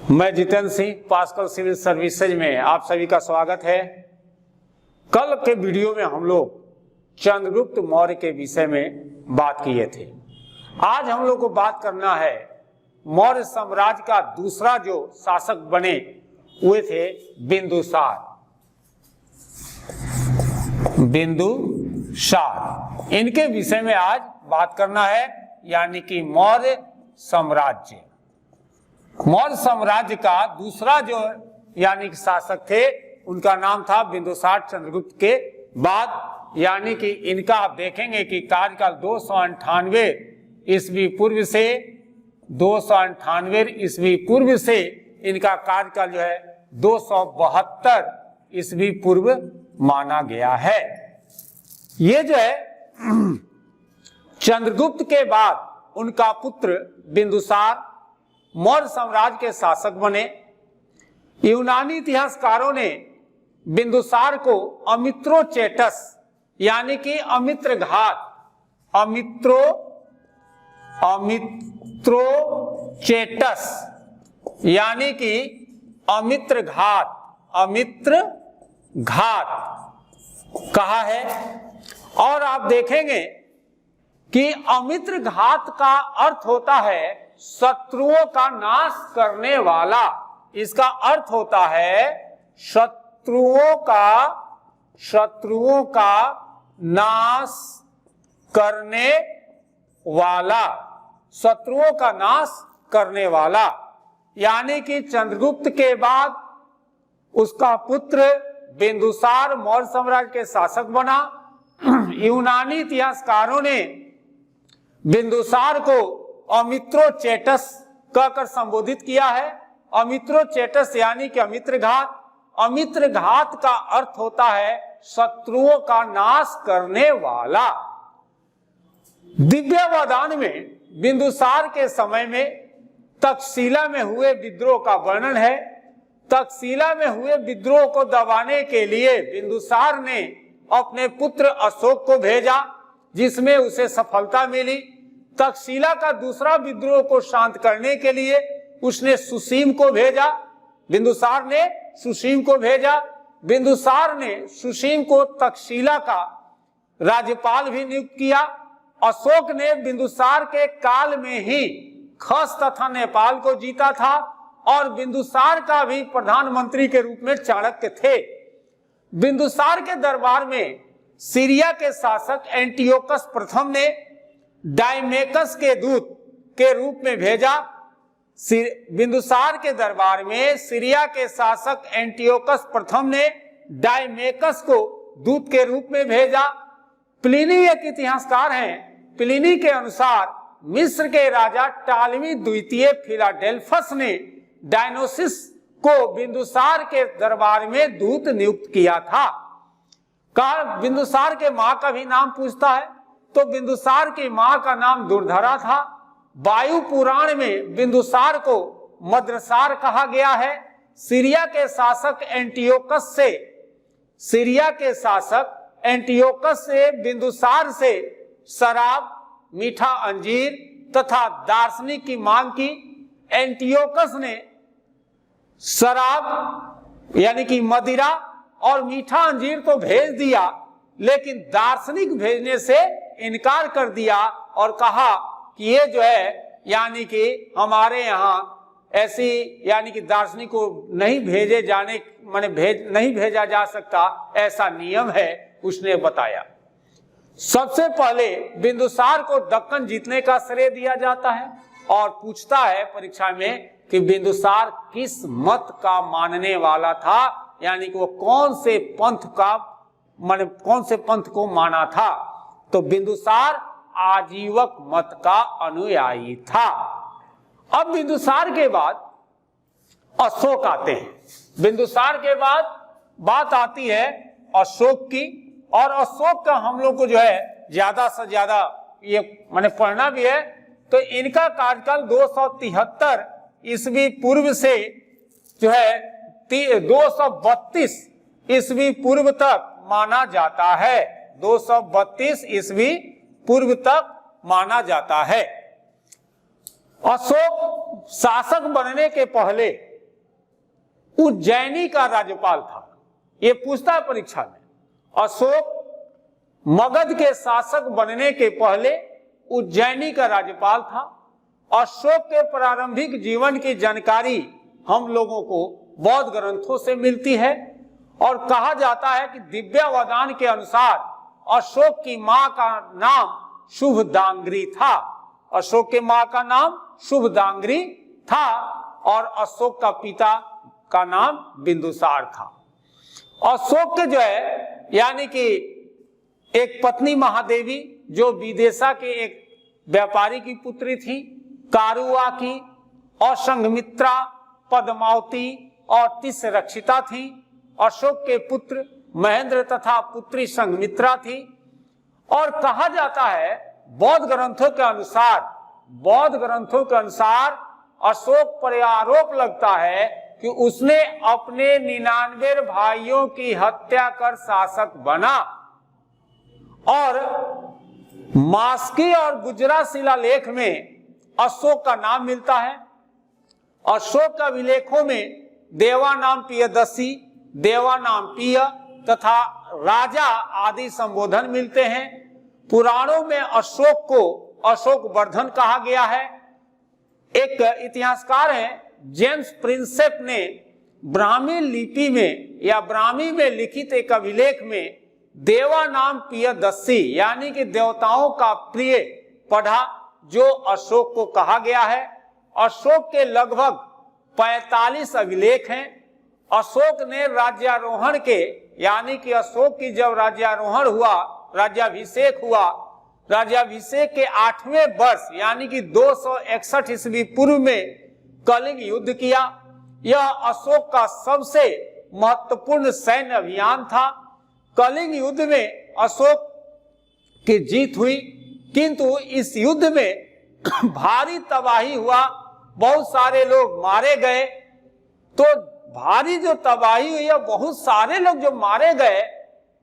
मैं Jitendra Singh, Pascal civil services में आप सभी का स्वागत है। कल के वीडियो में हम लोग चंद्रगुप्त मौर्य के विषय में बात किए थे। आज हम लोग को बात करना है मौर्य साम्राज्य का दूसरा जो शासक बने हुए थे बिंदुसार। इनके विषय में आज बात करना है, यानी कि मौर्य साम्राज्य। मौर्य साम्राज्य का दूसरा जो यानी कि शासक थे उनका नाम था बिंदुसार। चंद्रगुप्त के बाद यानी कि इनका आप देखेंगे कि कार्यकाल 298 ईस्वी पूर्व से 298 ईस्वी पूर्व से इनका कार्यकाल जो है 272 ईस्वी पूर्व माना गया है। ये जो है चंद्रगुप्त के बाद उनका पुत्र बिंदुसार मौर्य साम्राज्य के शासक बने। यूनानी इतिहासकारों ने बिंदुसार को अमित्रोचेटस यानी कि अमित्रघात, अमित्रोचेटस यानी कि अमित्रघात कहा है। और आप देखेंगे कि अमित्रघात का अर्थ होता है शत्रुओं का नाश करने वाला। इसका अर्थ होता है शत्रुओं का नाश करने वाला, शत्रुओं का नाश करने वाला। यानी कि चंद्रगुप्त के बाद उसका पुत्र बिंदुसार मौर्य साम्राज्य के शासक बना। यूनानी इतिहासकारों ने बिंदुसार को अमित्रोचेटस कहकर संबोधित किया है। अमित्रोचेटस यानी कि अमित्रघात। अमित्रघात का अर्थ होता है शत्रुओं का नाश करने वाला। दिव्यावधान में बिंदुसार के समय में तक्षशिला में हुए विद्रोह का वर्णन है। तक्षशिला में हुए विद्रोह को दबाने के लिए बिंदुसार ने अपने पुत्र अशोक को भेजा, जिसमें उसे सफलता मिली। तक्षशिला का दूसरा विद्रोह को शांत करने के लिए उसने सुसीम को भेजा। बिंदुसार ने सुसीम को भेजा। बिंदुसार ने सुसीम को तक्षशिला का राज्यपाल भी नियुक्त किया। अशोक ने बिंदुसार के काल में ही खस तथा नेपाल को जीता था और बिंदुसार का भी प्रधानमंत्री के रूप में चाणक्य थे। बिंदुसार के दरबार में सीरिया के शासक एंटियोकस प्रथम ने डायमेकस के दूत के रूप में भेजा। बिंदुसार के दरबार में सीरिया के शासक एंटियोकस प्रथम ने डायमेकस को दूत के रूप में भेजा। प्लिनी एक इतिहासकार हैं। प्लिनी के अनुसार मिस्र के राजा टालमी द्वितीय फिलाडेल्फस ने डायनोसिस को बिंदुसार के दरबार में दूत नियुक्त किया था। बिंदुसार के मां का भी नाम पूछता है तो बिंदुसार की मां का नाम दुर्धरा था। वायु पुराण में बिंदुसार को मद्रसार कहा गया है। सीरिया के शासक एंटियोकस से बिंदुसार से शराब, मीठा अंजीर तथा दार्शनिक की मांग की। एंटियोकस ने शराब यानी कि मदिरा और मीठा अंजीर तो भेज दिया, लेकिन दार्शनिक भेजने से इनकार कर दिया और कहा कि ये जो है यानी कि हमारे यहाँ ऐसी यानी कि दार्शनिक को नहीं भेजे जाने नहीं भेजा जा सकता, ऐसा नियम है, उसने बताया। सबसे पहले बिंदुसार को दक्कन जीतने का श्रेय दिया जाता है और पूछता है परीक्षा में कि बिंदुसार किस मत का मानने वाला था, यानी कि वो कौन से पंथ को माना था। तो बिंदुसार आजीवक मत का अनुयायी था। अब बिंदुसार के बाद अशोक आते हैं। बिंदुसार के बाद बात आती है अशोक की, और अशोक का हम लोग को जो है ज्यादा से ज्यादा ये पढ़ना भी है। तो इनका कार्यकाल 273 ईस्वी पूर्व से जो है 232 ईस्वी पूर्व तक माना जाता है। 232 ईस्वी पूर्व तक माना जाता है। अशोक शासक बनने के पहले उज्जैनी का राज्यपाल था। ये पूछता है परीक्षा में। अशोक मगध के शासक बनने के पहले उज्जैनी का राज्यपाल था। अशोक के प्रारंभिक जीवन की जानकारी हम लोगों को बौद्ध ग्रंथों से मिलती है और कहा जाता है कि दिव्यावदान के अनुसार अशोक की मां का नाम शुभदांग्री था। अशोक के मां का नाम शुभदांग्री था और अशोक का पिता का नाम बिंदुसार था। अशोक के जो है यानी कि एक पत्नी महादेवी जो विदेशा के एक व्यापारी की पुत्री थी, कारुआ की, असंघमित्रा, पद्मावती और तिस्रक्षिता थी। अशोक के पुत्र महेंद्र तथा पुत्री संघमित्रा थी। और कहा जाता है बौद्ध ग्रंथों के अनुसार अशोक पर आरोप लगता है कि उसने अपने 99 भाइयों की हत्या कर शासक बना। और मास्की और गुजरात शिलालेख में अशोक का नाम मिलता है। अशोक का विलेखों में देवा नाम पियदसी, देवा नाम पिय तथा राजा आदि संबोधन मिलते हैं। पुराणों में अशोक को अशोक वर्धन कहा गया है। एक इतिहासकार हैं जेम्स प्रिंसेप ने ब्राह्मी लिपि में या ब्राह्मी में लिखित एक अभिलेख में देवा नाम पियदसी यानी कि देवताओं का प्रिय पढ़ा जो अशोक को कहा गया है। अशोक के लगभग 45 अभिलेख हैं। अशोक ने राज्यारोहण के यानी कि अशोक की जब राज्यारोहण हुआ, राज्याभिषेक हुआ, राज्याभिषेक के 8वें वर्ष यानी कि 261 ईस्वी पूर्व में कलिंग युद्ध किया। यह अशोक का सबसे महत्वपूर्ण सैन्य अभियान था। कलिंग युद्ध में अशोक की जीत हुई, किंतु इस युद्ध में भारी तबाही हुआ, बहुत सारे लोग मारे गए। तो भारी जो तबाही हुई है, बहुत सारे लोग जो मारे गए,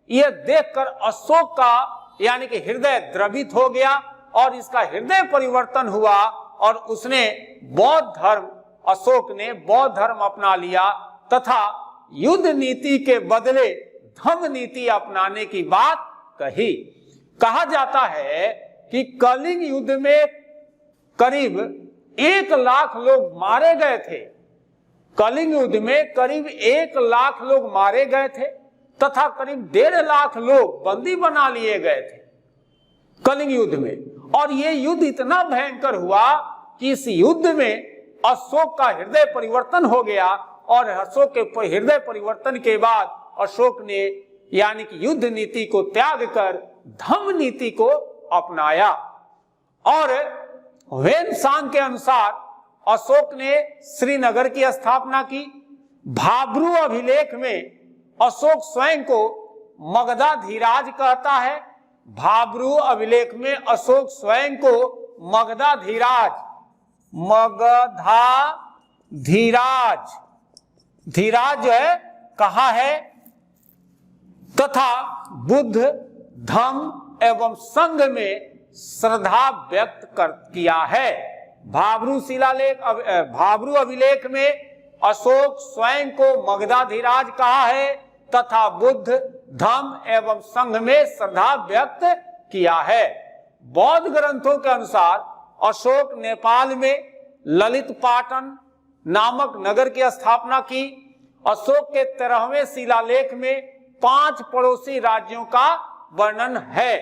यह देखकर अशोक का यानी कि हृदय द्रवित हो गया और इसका हृदय परिवर्तन हुआ और उसने बौद्ध धर्म, अशोक ने बौद्ध धर्म अपना लिया तथा युद्ध नीति के बदले धम्म नीति अपनाने की बात कही। कहा जाता है कि कलिंग युद्ध में करीब 1 लाख लोग मारे गए थे। कलिंग युद्ध में करीब 1 लाख लोग मारे गए थे तथा करीब 1.5 लाख लोग बंदी बना लिए गए थे कलिंग युद्ध में। और ये युद्ध इतना भयंकर हुआ कि इस युद्ध में अशोक का हृदय परिवर्तन हो गया और अशोक के हृदय परिवर्तन के बाद अशोक ने यानी कि युद्ध नीति को त्याग कर धम्म नीति को अपनाया। और वेनसांग के अनुसार अशोक ने श्रीनगर की स्थापना की। भाब्रू अभिलेख में अशोक स्वयं को मगधाधीराज कहता है। भाब्रू अभिलेख में अशोक स्वयं को मगधाधीराज, धीराज जो है कहा है तथा बुद्ध, धम्म एवं संघ में श्रद्धा व्यक्त किया है। भाब्रू अभिलेख में अशोक स्वयं को मगधाधीराज कहा है तथा बुद्ध, धम्म एवं संघ में श्रद्धा व्यक्त किया है। बौद्ध ग्रंथों के अनुसार अशोक नेपाल में ललितपाटन नामक नगर की स्थापना की। अशोक के 13वें शिलालेख में 5 पड़ोसी राज्यों का वर्णन है,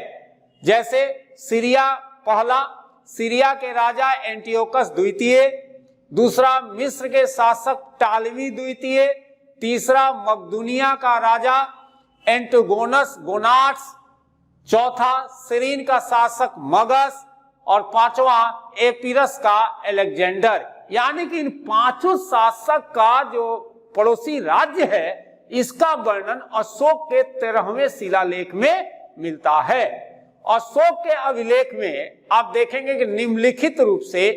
जैसे सीरिया पहला, सीरिया के राजा एंटियोकस द्वितीय, दूसरा मिस्र के शासक टालवी द्वितीय, तीसरा मकदूनिया का राजा एंटोगोनस गोनाट्स, चौथा सीरीन का शासक मगस और 5वां एपिरस का अलेक्जेंडर। यानी कि इन 5 शासक का जो पड़ोसी राज्य है इसका वर्णन अशोक के 13वें शिलालेख में मिलता है। अशोक के अभिलेख में आप देखेंगे कि निम्नलिखित रूप से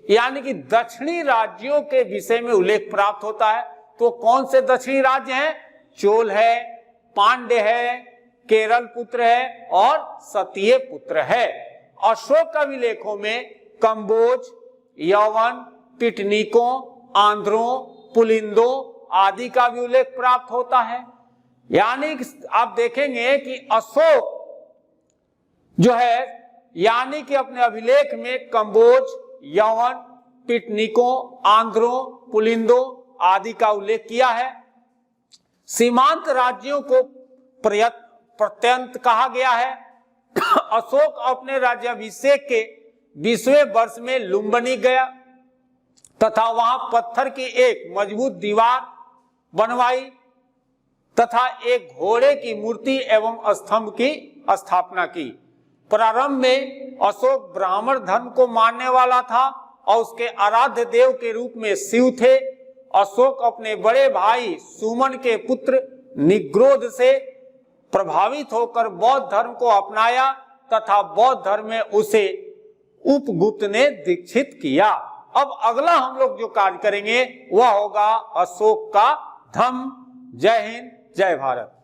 यानी कि दक्षिणी राज्यों के विषय में उल्लेख प्राप्त होता है। तो कौन से दक्षिणी राज्य हैं? चोल है, पांड्य है, केरल पुत्र है और सतीय पुत्र है। अशोक अभिलेखों में कंबोज, यवन, पिटनिकों, आंध्रों, पुलिंदों आदि का भी उल्लेख प्राप्त होता है। यानी आप देखेंगे कि अशोक जो है यानी कि अपने अभिलेख में कंबोज, यवन, पिटनिकों, आंध्रों, पुलिंदों आदि का उल्लेख किया है। सीमांत राज्यों को प्रत्यंत कहा गया है। अशोक अपने राज्याभिषेक के 20वें वर्ष में लुम्बिनी गया तथा वहां पत्थर की एक मजबूत दीवार बनवाई तथा एक घोड़े की मूर्ति एवं स्तंभ की स्थापना की। प्रारंभ में अशोक ब्राह्मण धर्म को मानने वाला था और उसके आराध्य देव के रूप में शिव थे। अशोक अपने बड़े भाई सुमन के पुत्र निग्रोध से प्रभावित होकर बौद्ध धर्म को अपनाया तथा बौद्ध धर्म में उसे उपगुप्त ने दीक्षित किया। अब अगला हम लोग जो कार्य करेंगे वह होगा अशोक का धम्म। जय हिंद, जय भारत।